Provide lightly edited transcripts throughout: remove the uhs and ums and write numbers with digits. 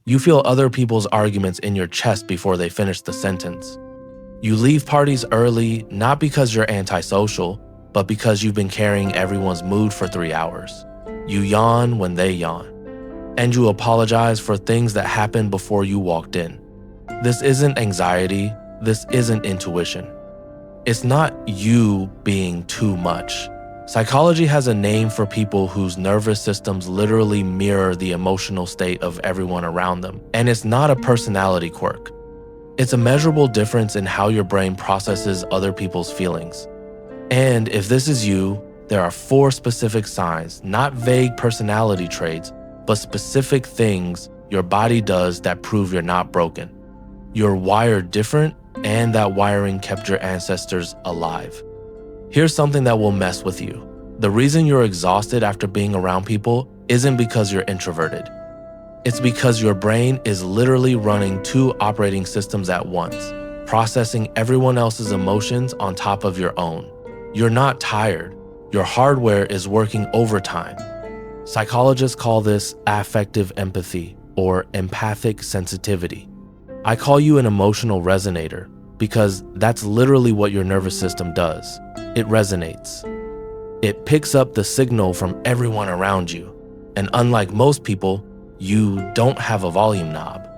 You feel other people's arguments in your chest before they finish the sentence. You leave parties early, not because you're antisocial, but because you've been carrying everyone's mood for 3 hours. You yawn when they yawn. And you apologize for things that happened before you walked in. This isn't anxiety. This isn't intuition. It's not you being too much. Psychology has a name for people whose nervous systems literally mirror the emotional state of everyone around them, and it's not a personality quirk. It's a measurable difference in how your brain processes other people's feelings. And if this is you, there are 4 specific signs, not vague personality traits, but specific things your body does that prove you're not broken. You're wired different, and that wiring kept your ancestors alive. Here's something that will mess with you. The reason you're exhausted after being around people isn't because you're introverted. It's because your brain is literally running 2 operating systems at once, processing everyone else's emotions on top of your own. You're not tired. Your hardware is working overtime. Psychologists call this affective empathy or empathic sensitivity. I call you an emotional resonator because that's literally what your nervous system does. It resonates. It picks up the signal from everyone around you. And unlike most people, you don't have a volume knob.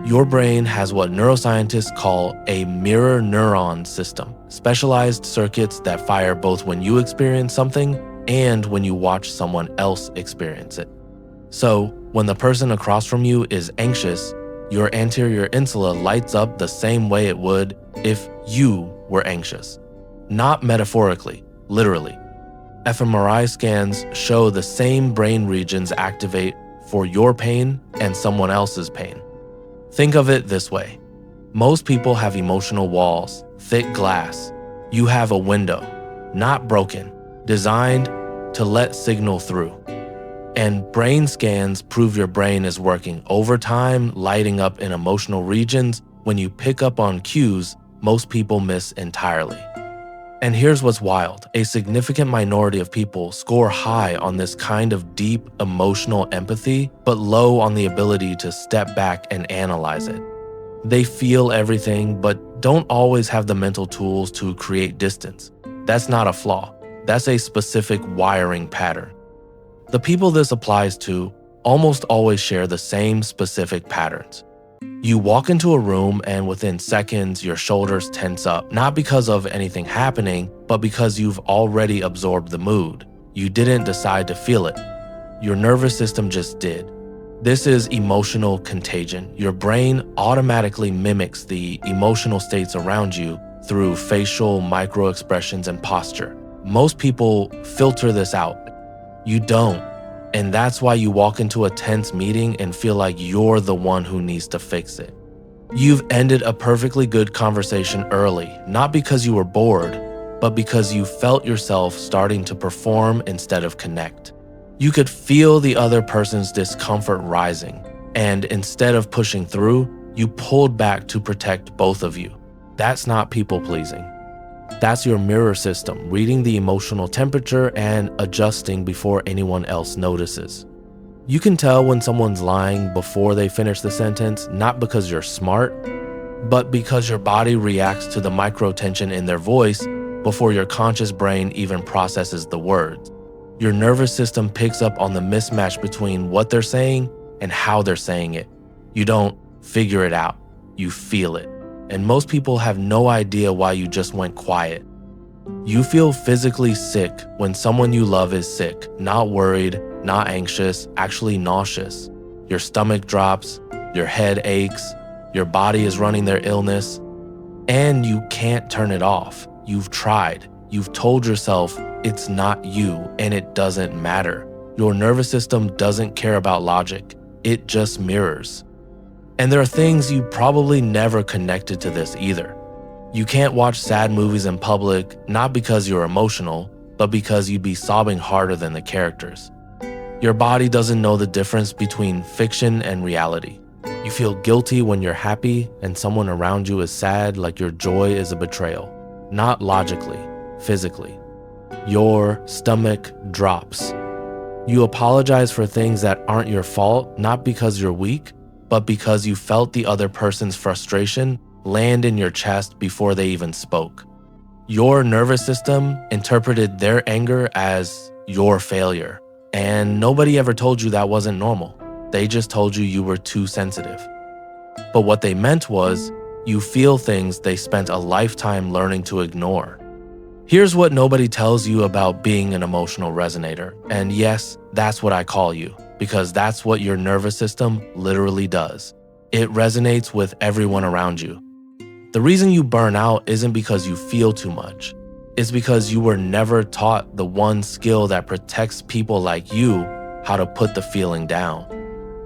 Your brain has what neuroscientists call a mirror neuron system, specialized circuits that fire both when you experience something and when you watch someone else experience it. So, when the person across from you is anxious, your anterior insula lights up the same way it would if you were anxious. Not metaphorically, literally. fMRI scans show the same brain regions activate for your pain and someone else's pain. Think of it this way. Most people have emotional walls, thick glass. You have a window, not broken, designed to let signal through. And brain scans prove your brain is working overtime, lighting up in emotional regions when you pick up on cues most people miss entirely. And here's what's wild. A significant minority of people score high on this kind of deep emotional empathy, but low on the ability to step back and analyze it. They feel everything, but don't always have the mental tools to create distance. That's not a flaw. That's a specific wiring pattern. The people this applies to almost always share the same specific patterns. You walk into a room and within seconds, your shoulders tense up, not because of anything happening, but because you've already absorbed the mood. You didn't decide to feel it. Your nervous system just did. This is emotional contagion. Your brain automatically mimics the emotional states around you through facial microexpressions and posture. Most people filter this out. You don't. And that's why you walk into a tense meeting and feel like you're the one who needs to fix it. You've ended a perfectly good conversation early, not because you were bored, but because you felt yourself starting to perform instead of connect. You could feel the other person's discomfort rising, and instead of pushing through, you pulled back to protect both of you. That's not people-pleasing. That's your mirror system, reading the emotional temperature and adjusting before anyone else notices. You can tell when someone's lying before they finish the sentence, not because you're smart, but because your body reacts to the micro-tension in their voice before your conscious brain even processes the words. Your nervous system picks up on the mismatch between what they're saying and how they're saying it. You don't figure it out, you feel it. And most people have no idea why you just went quiet. You feel physically sick when someone you love is sick, not worried, not anxious, actually nauseous. Your stomach drops, your head aches, your body is running their illness, and you can't turn it off. You've tried. You've told yourself it's not you and it doesn't matter. Your nervous system doesn't care about logic. It just mirrors. And there are things you probably never connected to this either. You can't watch sad movies in public, not because you're emotional, but because you'd be sobbing harder than the characters. Your body doesn't know the difference between fiction and reality. You feel guilty when you're happy and someone around you is sad, like your joy is a betrayal. Not logically, physically. Your stomach drops. You apologize for things that aren't your fault, not because you're weak, but because you felt the other person's frustration land in your chest before they even spoke. Your nervous system interpreted their anger as your failure, and nobody ever told you that wasn't normal. They just told you you were too sensitive. But what they meant was, you feel things they spent a lifetime learning to ignore. Here's what nobody tells you about being an emotional resonator, and yes, that's what I call you, because that's what your nervous system literally does. It resonates with everyone around you. The reason you burn out isn't because you feel too much. It's because you were never taught the one skill that protects people like you how to put the feeling down.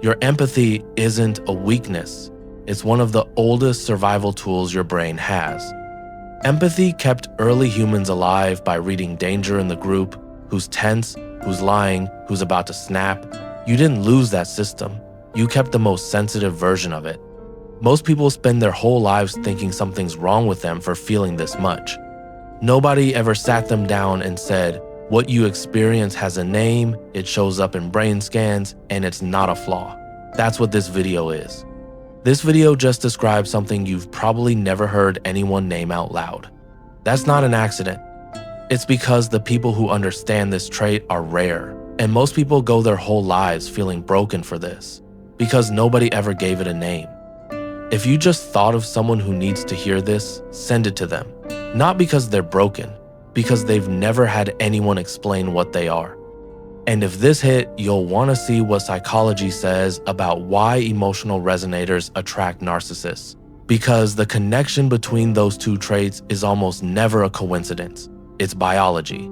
Your empathy isn't a weakness. It's one of the oldest survival tools your brain has. Empathy kept early humans alive by reading danger in the group, who's tense, who's lying, who's about to snap. You didn't lose that system. You kept the most sensitive version of it. Most people spend their whole lives thinking something's wrong with them for feeling this much. Nobody ever sat them down and said, what you experience has a name, it shows up in brain scans, and it's not a flaw. That's what this video is. This video just describes something you've probably never heard anyone name out loud. That's not an accident. It's because the people who understand this trait are rare, and most people go their whole lives feeling broken for this, because nobody ever gave it a name. If you just thought of someone who needs to hear this, send it to them. Not because they're broken, because they've never had anyone explain what they are. And if this hit, you'll want to see what psychology says about why emotional resonators attract narcissists. Because the connection between those two traits is almost never a coincidence. It's biology.